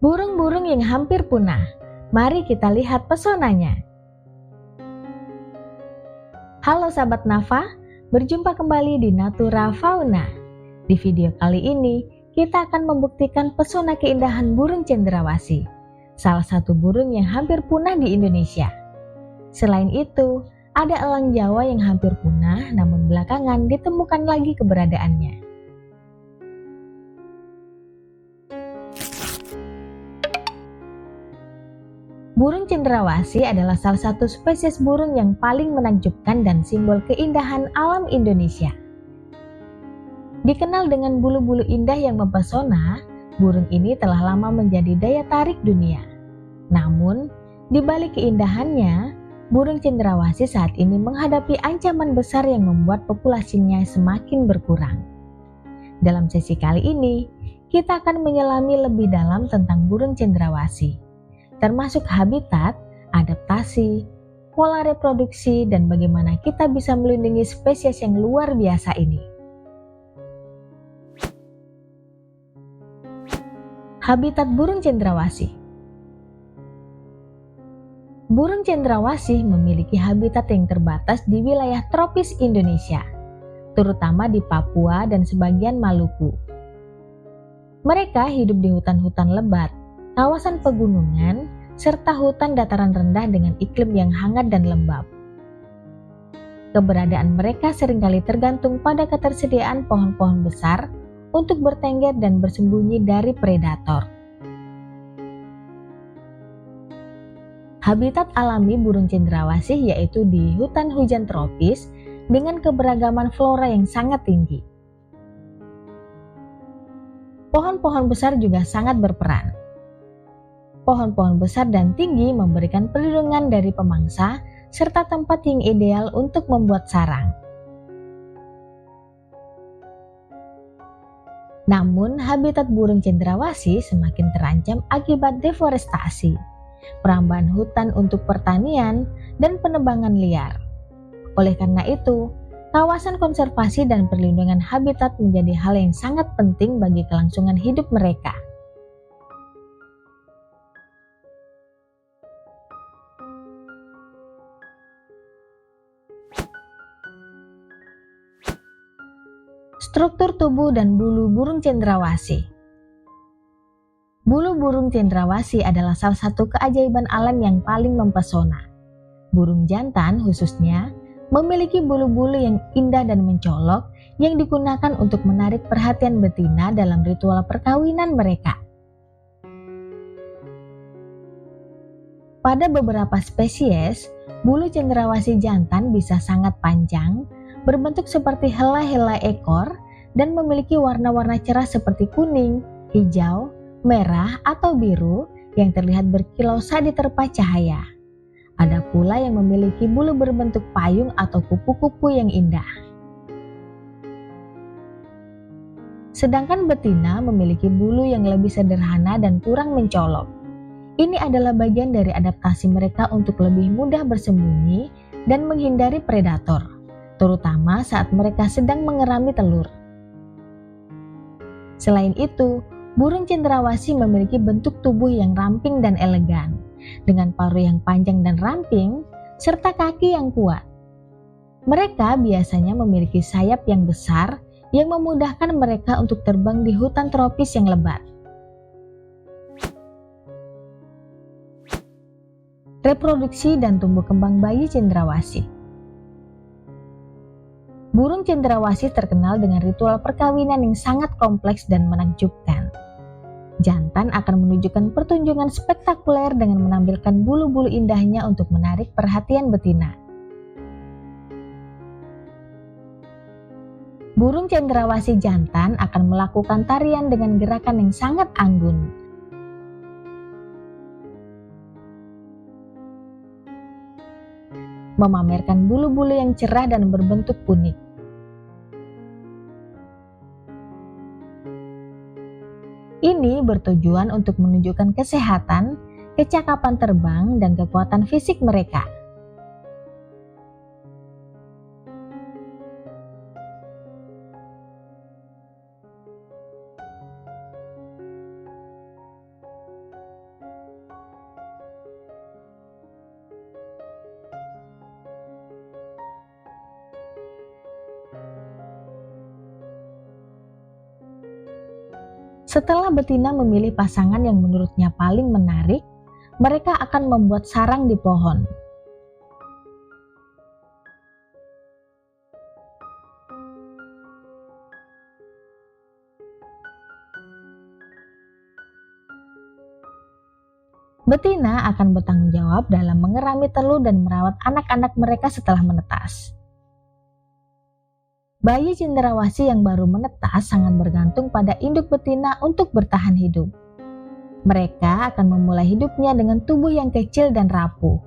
Burung-burung yang hampir punah. Mari kita lihat pesonanya. Halo sahabat Nafa, berjumpa kembali di Natura Fauna. Di video kali ini, kita akan membuktikan pesona keindahan burung cendrawasih, salah satu burung yang hampir punah di Indonesia. Selain itu, ada elang Jawa yang hampir punah, namun belakangan ditemukan lagi keberadaannya. Burung cendrawasih adalah salah satu spesies burung yang paling menakjubkan dan simbol keindahan alam Indonesia. Dikenal dengan bulu-bulu indah yang mempesona, burung ini telah lama menjadi daya tarik dunia. Namun, di balik keindahannya, burung cendrawasih saat ini menghadapi ancaman besar yang membuat populasinya semakin berkurang. Dalam sesi kali ini, kita akan menyelami lebih dalam tentang burung cendrawasih, termasuk habitat, adaptasi, pola reproduksi, dan bagaimana kita bisa melindungi spesies yang luar biasa ini. Habitat burung cendrawasih. Burung cendrawasih memiliki habitat yang terbatas di wilayah tropis Indonesia, terutama di Papua dan sebagian Maluku. Mereka hidup di hutan-hutan lebat, kawasan pegunungan, serta hutan dataran rendah dengan iklim yang hangat dan lembab. Keberadaan mereka seringkali tergantung pada ketersediaan pohon-pohon besar untuk bertengger dan bersembunyi dari predator. Habitat alami burung cendrawasih yaitu di hutan hujan tropis dengan keberagaman flora yang sangat tinggi. Pohon-pohon besar juga sangat berperan. Pohon-pohon besar dan tinggi memberikan perlindungan dari pemangsa serta tempat yang ideal untuk membuat sarang. Namun, habitat burung cendrawasih semakin terancam akibat deforestasi, perambahan hutan untuk pertanian, dan penebangan liar. Oleh karena itu, kawasan konservasi dan perlindungan habitat menjadi hal yang sangat penting bagi kelangsungan hidup mereka. Struktur tubuh dan bulu burung cendrawasih. Bulu burung cendrawasih adalah salah satu keajaiban alam yang paling mempesona. Burung jantan khususnya memiliki bulu-bulu yang indah dan mencolok yang digunakan untuk menarik perhatian betina dalam ritual perkawinan mereka. Pada beberapa spesies, bulu cendrawasih jantan bisa sangat panjang, berbentuk seperti helai-helai ekor, dan memiliki warna-warna cerah seperti kuning, hijau, merah, atau biru yang terlihat berkilau saat diterpa cahaya. Ada pula yang memiliki bulu berbentuk payung atau kupu-kupu yang indah. Sedangkan betina memiliki bulu yang lebih sederhana dan kurang mencolok. Ini adalah bagian dari adaptasi mereka untuk lebih mudah bersembunyi dan menghindari predator, terutama saat mereka sedang mengerami telur. Selain itu, burung cendrawasih memiliki bentuk tubuh yang ramping dan elegan, dengan paruh yang panjang dan ramping, serta kaki yang kuat. Mereka biasanya memiliki sayap yang besar yang memudahkan mereka untuk terbang di hutan tropis yang lebat. Reproduksi dan tumbuh kembang bayi cendrawasih. Burung cendrawasih terkenal dengan ritual perkawinan yang sangat kompleks dan menakjubkan. Jantan akan menunjukkan pertunjukan spektakuler dengan menampilkan bulu-bulu indahnya untuk menarik perhatian betina. Burung cendrawasih jantan akan melakukan tarian dengan gerakan yang sangat anggun. Memamerkan bulu-bulu yang cerah dan berbentuk unik. Ini bertujuan untuk menunjukkan kesehatan, kecakapan terbang, dan kekuatan fisik mereka. Setelah betina memilih pasangan yang menurutnya paling menarik, mereka akan membuat sarang di pohon. Betina akan bertanggung jawab dalam mengerami telur dan merawat anak-anak mereka setelah menetas. Bayi cendrawasih yang baru menetas sangat bergantung pada induk betina untuk bertahan hidup. Mereka akan memulai hidupnya dengan tubuh yang kecil dan rapuh.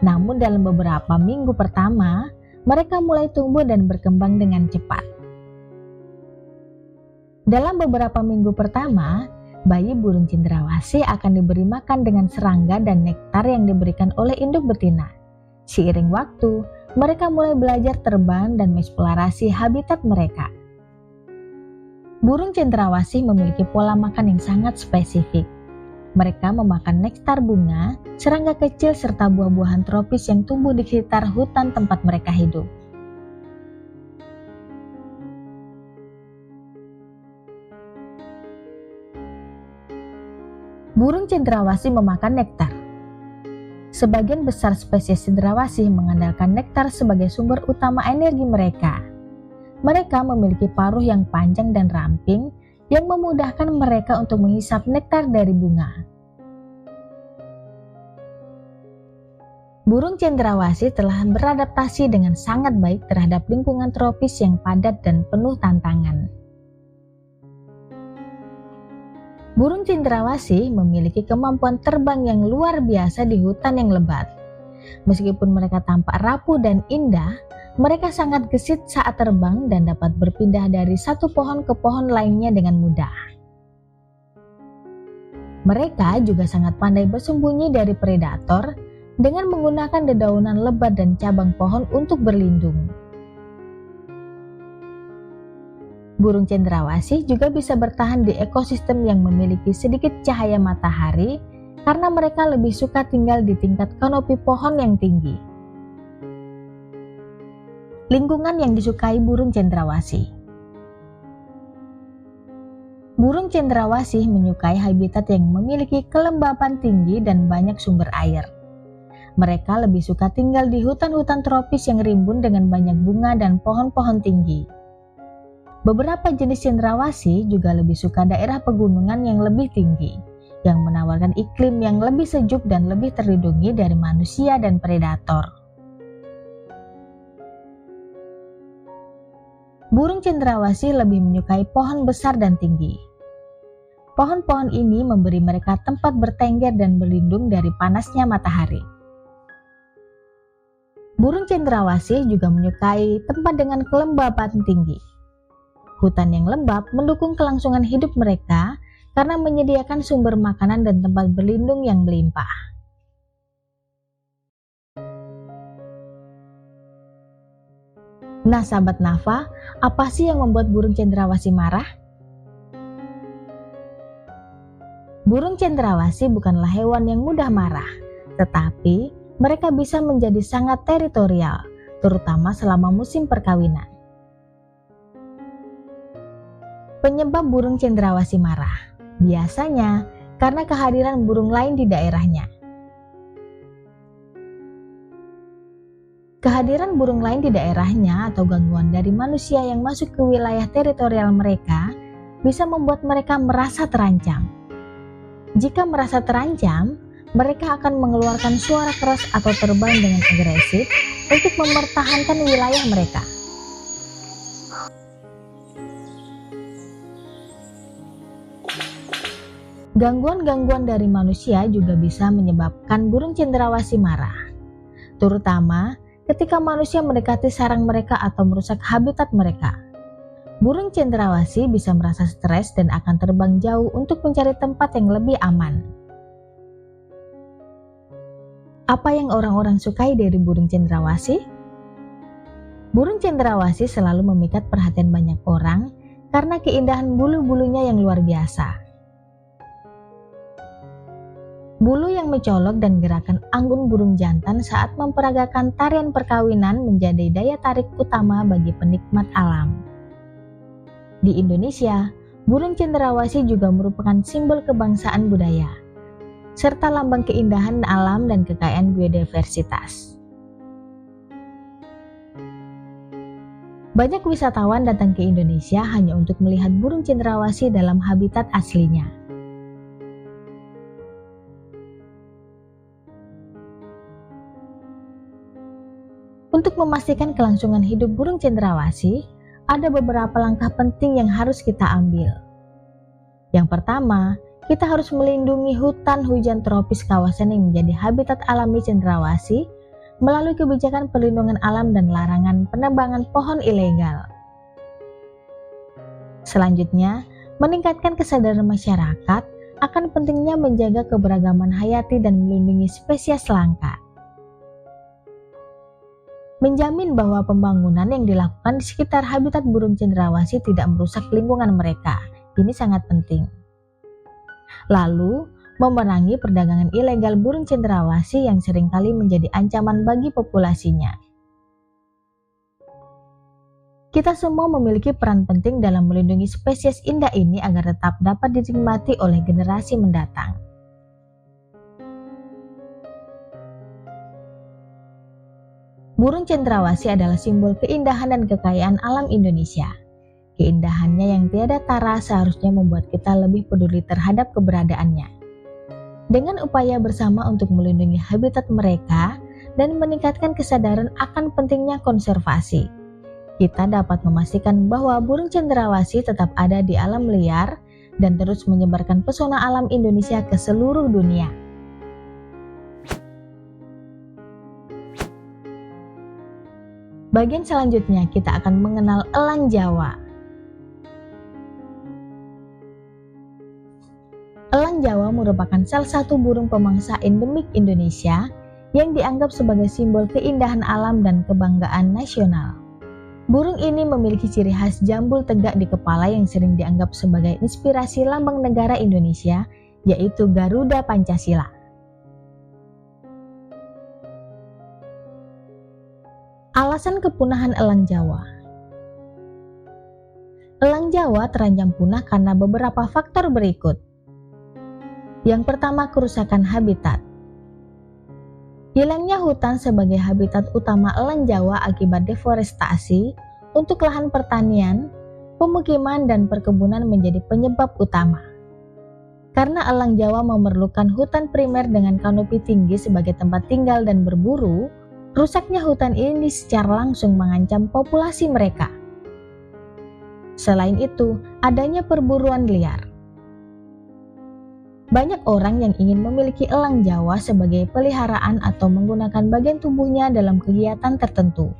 Namun dalam beberapa minggu pertama, mereka mulai tumbuh dan berkembang dengan cepat. Dalam beberapa minggu pertama, bayi burung cendrawasih akan diberi makan dengan serangga dan nektar yang diberikan oleh induk betina. Seiring waktu, mereka mulai belajar terbang dan mengeksplorasi habitat mereka. Burung cendrawasih memiliki pola makan yang sangat spesifik. Mereka memakan nektar bunga, serangga kecil serta buah-buahan tropis yang tumbuh di sekitar hutan tempat mereka hidup. Burung cendrawasih memakan nektar. Sebagian besar spesies cendrawasih mengandalkan nektar sebagai sumber utama energi mereka. Mereka memiliki paruh yang panjang dan ramping yang memudahkan mereka untuk menghisap nektar dari bunga. Burung cendrawasih telah beradaptasi dengan sangat baik terhadap lingkungan tropis yang padat dan penuh tantangan. Burung cendrawasih memiliki kemampuan terbang yang luar biasa di hutan yang lebat. Meskipun mereka tampak rapuh dan indah, mereka sangat gesit saat terbang dan dapat berpindah dari satu pohon ke pohon lainnya dengan mudah. Mereka juga sangat pandai bersembunyi dari predator dengan menggunakan dedaunan lebat dan cabang pohon untuk berlindung. Burung cendrawasih juga bisa bertahan di ekosistem yang memiliki sedikit cahaya matahari karena mereka lebih suka tinggal di tingkat kanopi pohon yang tinggi. Lingkungan yang disukai burung cendrawasih. Burung cendrawasih menyukai habitat yang memiliki kelembapan tinggi dan banyak sumber air. Mereka lebih suka tinggal di hutan-hutan tropis yang rimbun dengan banyak bunga dan pohon-pohon tinggi. Beberapa jenis cendrawasih juga lebih suka daerah pegunungan yang lebih tinggi, yang menawarkan iklim yang lebih sejuk dan lebih terlindungi dari manusia dan predator. Burung cendrawasih lebih menyukai pohon besar dan tinggi. Pohon-pohon ini memberi mereka tempat bertengger dan berlindung dari panasnya matahari. Burung cendrawasih juga menyukai tempat dengan kelembapan tinggi. Hutan yang lembab mendukung kelangsungan hidup mereka karena menyediakan sumber makanan dan tempat berlindung yang melimpah. Nah sahabat Nafa, apa sih yang membuat burung cendrawasih marah? Burung cendrawasih bukanlah hewan yang mudah marah, tetapi mereka bisa menjadi sangat teritorial, terutama selama musim perkawinan. Penyebab burung cendrawasih marah biasanya karena kehadiran burung lain di daerahnya. Kehadiran burung lain di daerahnya atau gangguan dari manusia yang masuk ke wilayah teritorial mereka bisa membuat mereka merasa terancam. Jika merasa terancam, mereka akan mengeluarkan suara keras atau terbang dengan agresif untuk mempertahankan wilayah mereka. Gangguan-gangguan dari manusia juga bisa menyebabkan burung cendrawasih marah, terutama ketika manusia mendekati sarang mereka atau merusak habitat mereka. Burung cendrawasih bisa merasa stres dan akan terbang jauh untuk mencari tempat yang lebih aman. Apa yang orang-orang sukai dari burung cendrawasih? Burung cendrawasih selalu memikat perhatian banyak orang karena keindahan bulu-bulunya yang luar biasa. Bulu yang mencolok dan gerakan anggun burung jantan saat memperagakan tarian perkawinan menjadi daya tarik utama bagi penikmat alam. Di Indonesia, Burung cendrawasih juga merupakan simbol kebangsaan budaya, serta lambang keindahan alam dan kekayaan biodiversitas. Banyak wisatawan datang ke Indonesia hanya untuk melihat burung cendrawasih dalam habitat aslinya. Untuk memastikan kelangsungan hidup burung cendrawasih, ada beberapa langkah penting yang harus kita ambil. Yang pertama, kita harus melindungi hutan hujan tropis kawasan yang menjadi habitat alami cendrawasih melalui kebijakan perlindungan alam dan larangan penebangan pohon ilegal. Selanjutnya, meningkatkan kesadaran masyarakat akan pentingnya menjaga keberagaman hayati dan melindungi spesies langka. Menjamin bahwa pembangunan yang dilakukan di sekitar habitat burung cendrawasih tidak merusak lingkungan mereka. Ini sangat penting. Lalu, memerangi perdagangan ilegal burung cendrawasih yang seringkali menjadi ancaman bagi populasinya. Kita semua memiliki peran penting dalam melindungi spesies indah ini agar tetap dapat dinikmati oleh generasi mendatang. Burung cendrawasih adalah simbol keindahan dan kekayaan alam Indonesia. Keindahannya yang tiada tara seharusnya membuat kita lebih peduli terhadap keberadaannya. Dengan upaya bersama untuk melindungi habitat mereka dan meningkatkan kesadaran akan pentingnya konservasi, kita dapat memastikan bahwa burung cendrawasih tetap ada di alam liar dan terus menyebarkan pesona alam Indonesia ke seluruh dunia. Bagian selanjutnya kita akan mengenal elang Jawa. Elang Jawa merupakan salah satu burung pemangsa endemik Indonesia yang dianggap sebagai simbol keindahan alam dan kebanggaan nasional. Burung ini memiliki ciri khas jambul tegak di kepala yang sering dianggap sebagai inspirasi lambang negara Indonesia, yaitu Garuda Pancasila. Alasan kepunahan elang Jawa. Elang Jawa terancam punah karena beberapa faktor berikut. Yang pertama, kerusakan habitat. Hilangnya hutan sebagai habitat utama elang Jawa akibat deforestasi untuk lahan pertanian, pemukiman, dan perkebunan menjadi penyebab utama. Karena elang Jawa memerlukan hutan primer dengan kanopi tinggi sebagai tempat tinggal dan berburu, rusaknya hutan ini secara langsung mengancam populasi mereka. Selain itu, adanya perburuan liar. Banyak orang yang ingin memiliki elang Jawa sebagai peliharaan atau menggunakan bagian tubuhnya dalam kegiatan tertentu.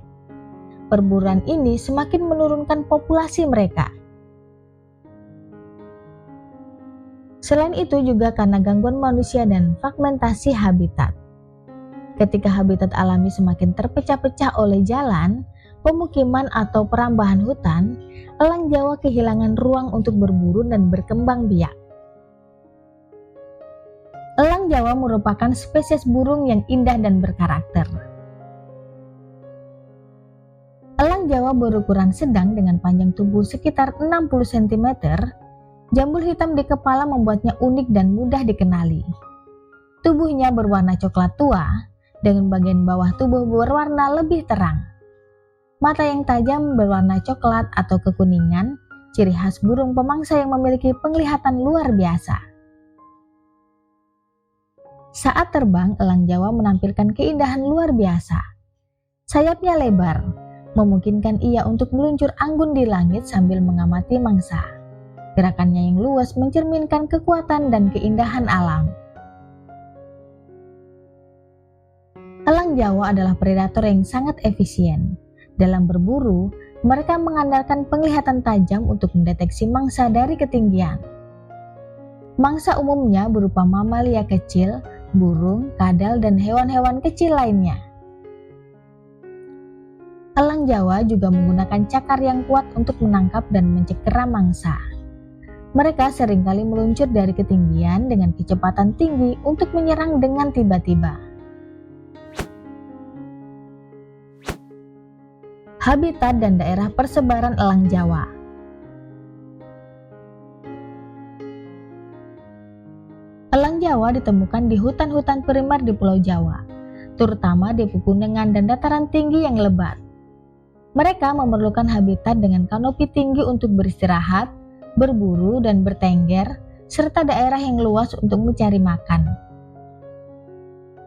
Perburuan ini semakin menurunkan populasi mereka. Selain itu juga karena gangguan manusia dan fragmentasi habitat. Ketika habitat alami semakin terpecah-pecah oleh jalan, pemukiman atau perambahan hutan, elang Jawa kehilangan ruang untuk berburu dan berkembang biak. Elang Jawa merupakan spesies burung yang indah dan berkarakter. Elang Jawa berukuran sedang dengan panjang tubuh sekitar 60 cm. Jambul hitam di kepala membuatnya unik dan mudah dikenali. Tubuhnya berwarna coklat tua, dengan bagian bawah tubuh berwarna lebih terang. Mata yang tajam berwarna coklat atau kekuningan, ciri khas burung pemangsa yang memiliki penglihatan luar biasa. Saat terbang, elang Jawa menampilkan keindahan luar biasa. Sayapnya lebar, memungkinkan ia untuk meluncur anggun di langit sambil mengamati mangsa. Gerakannya yang luas mencerminkan kekuatan dan keindahan alam. Elang Jawa adalah predator yang sangat efisien. Dalam berburu, mereka mengandalkan penglihatan tajam untuk mendeteksi mangsa dari ketinggian. Mangsa umumnya berupa mamalia kecil, burung, kadal, dan hewan-hewan kecil lainnya. Elang Jawa juga menggunakan cakar yang kuat untuk menangkap dan mencekera mangsa. Mereka seringkali meluncur dari ketinggian dengan kecepatan tinggi untuk menyerang dengan tiba-tiba. Habitat dan daerah persebaran elang Jawa. Elang Jawa ditemukan di hutan-hutan primer di Pulau Jawa, terutama di pegunungan dan dataran tinggi yang lebat. Mereka memerlukan habitat dengan kanopi tinggi untuk beristirahat, berburu dan bertengger, serta daerah yang luas untuk mencari makan.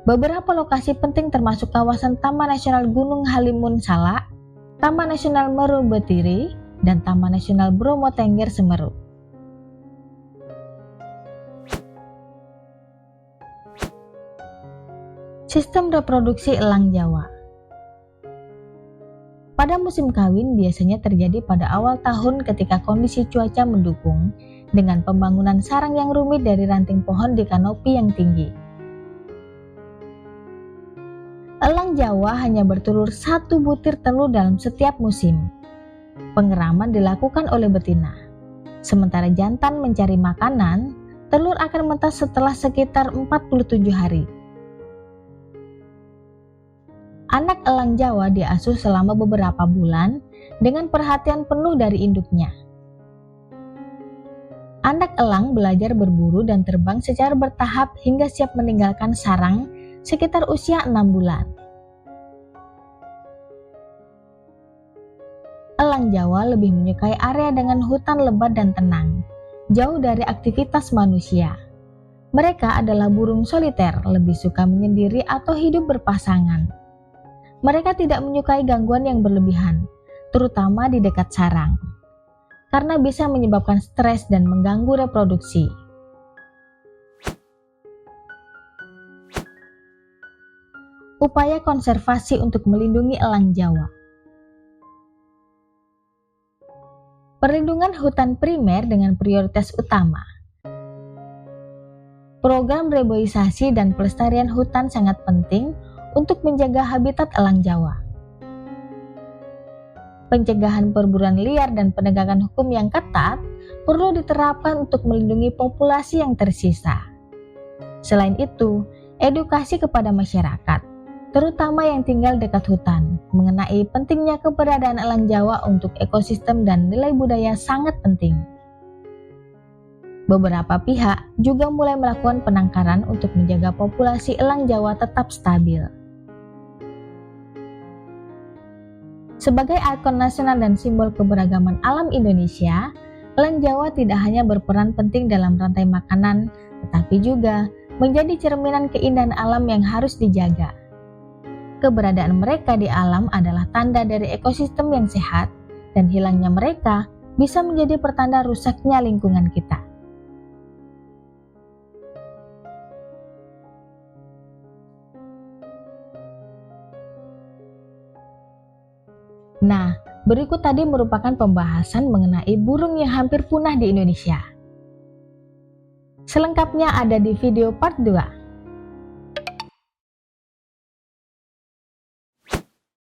Beberapa lokasi penting termasuk kawasan Taman Nasional Gunung Halimun Salak, Taman Nasional Meru Betiri, dan Taman Nasional Bromo Tengger Semeru. Sistem reproduksi elang Jawa. Pada musim kawin biasanya terjadi pada awal tahun ketika kondisi cuaca mendukung dengan pembangunan sarang yang rumit dari ranting pohon di kanopi yang tinggi. Elang Jawa hanya bertelur 1 butir telur dalam setiap musim. Pengeraman dilakukan oleh betina. Sementara jantan mencari makanan, telur akan menetas setelah sekitar 47 hari. Anak elang Jawa diasuh selama beberapa bulan dengan perhatian penuh dari induknya. Anak elang belajar berburu dan terbang secara bertahap hingga siap meninggalkan sarang sekitar usia 6 bulan. Elang Jawa lebih menyukai area dengan hutan lebat dan tenang, jauh dari aktivitas manusia. Mereka adalah burung soliter, lebih suka menyendiri atau hidup berpasangan. Mereka tidak menyukai gangguan yang berlebihan, terutama di dekat sarang, karena bisa menyebabkan stres dan mengganggu reproduksi. Upaya konservasi untuk melindungi elang Jawa. Perlindungan hutan primer dengan prioritas utama. Program reboisasi dan pelestarian hutan sangat penting untuk menjaga habitat elang Jawa. Pencegahan perburuan liar dan penegakan hukum yang ketat perlu diterapkan untuk melindungi populasi yang tersisa. Selain itu, edukasi kepada masyarakat, terutama yang tinggal dekat hutan, mengenai pentingnya keberadaan elang Jawa untuk ekosistem dan nilai budaya sangat penting. Beberapa pihak juga mulai melakukan penangkaran untuk menjaga populasi elang Jawa tetap stabil. Sebagai ikon nasional dan simbol keberagaman alam Indonesia, elang Jawa tidak hanya berperan penting dalam rantai makanan, tetapi juga menjadi cerminan keindahan alam yang harus dijaga. Keberadaan mereka di alam adalah tanda dari ekosistem yang sehat, dan hilangnya mereka bisa menjadi pertanda rusaknya lingkungan kita. Nah, berikut tadi merupakan pembahasan mengenai burung yang hampir punah di Indonesia. Selengkapnya ada di video part 2.